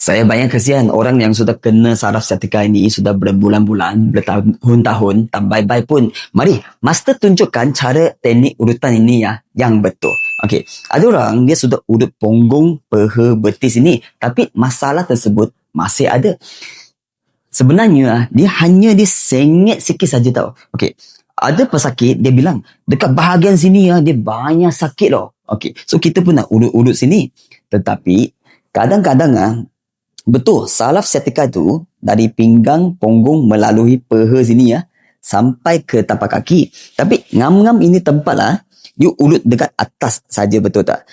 Saya banyak kesian orang yang sudah kena saraf setika ini sudah berbulan-bulan, bertahun-tahun, tak bye-bye pun. Mari, Master tunjukkan cara teknik urutan ini ya, yang betul. Okey, ada orang dia sudah urut punggung, peha, betis ini, tapi masalah tersebut masih ada. Sebenarnya dia hanya disengit sikit saja tau. Okey, ada pesakit dia bilang dekat bahagian sini dia banyak sakit tau. Okey, so kita pun nak urut-urut sini. Tetapi kadang-kadang betul, saraf sciatica tu dari pinggang, punggung melalui peha sini sampai ke tapak kaki. Tapi ngam-ngam ini tempat you urut dekat atas saja, betul tak?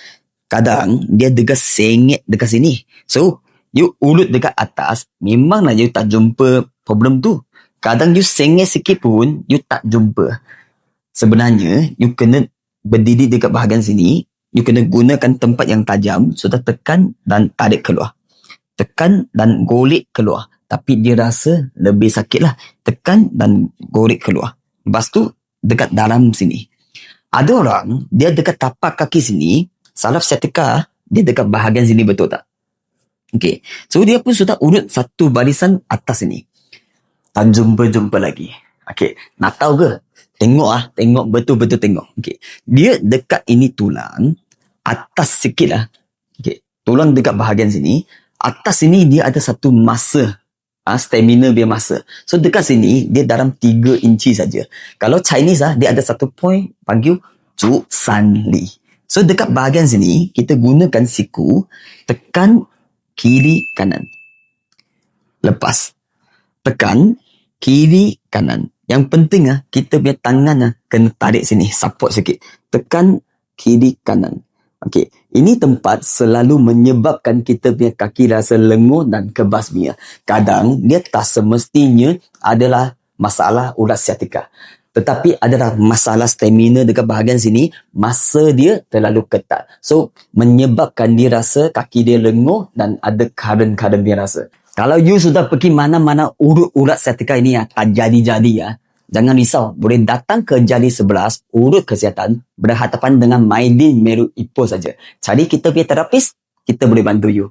Kadang dia dekat sengit dekat sini. So, you urut dekat atas, memanglah you tak jumpa problem tu. Kadang you sengit sikit pun, you tak jumpa. Sebenarnya, you kena berdiri dekat bahagian sini, you kena gunakan tempat yang tajam, sudah tekan dan tarik keluar. Tekan dan golek keluar. Tapi dia rasa lebih sakit lah. Tekan dan golek keluar. Lepas tu, dekat dalam sini. Ada orang, dia dekat tapak kaki sini, saraf sciatica, dia dekat bahagian sini, betul tak? Okay. So, dia pun sudah urut satu barisan atas sini. Tak jumpa-jumpa lagi. Okay. Nak tahu ke? Tengok tengok betul-betul tengok. Okay. Dia dekat ini tulang, atas sikit lah. Okay. Tulang dekat bahagian sini, atas sini dia ada satu masa, stamina dia masa. So dekat sini dia dalam 3 inci saja. Kalau Chinese dia ada satu point panggil Zhu San Li. So dekat bahagian sini kita gunakan siku, tekan kiri kanan. Lepas tekan kiri kanan. Yang penting kita punya tangan kena tarik sini, support sikit. Tekan kiri kanan. Okey, ini tempat selalu menyebabkan kita punya kaki rasa lenguh dan kebasmia. Kadang dia tak semestinya adalah masalah urat sciatica. Tetapi adalah masalah stamina dekat bahagian sini, masa dia terlalu ketat. So, menyebabkan dia rasa kaki dia lenguh dan ada current dia rasa. Kalau you sudah pergi mana-mana urut urat sciatica ini tak jadi-jadi jangan risau, boleh datang ke Jali 11 urut kesihatan berhadapan dengan Maidin Meru Ipoh saja. Cari kita punya terapis, kita boleh bantu you.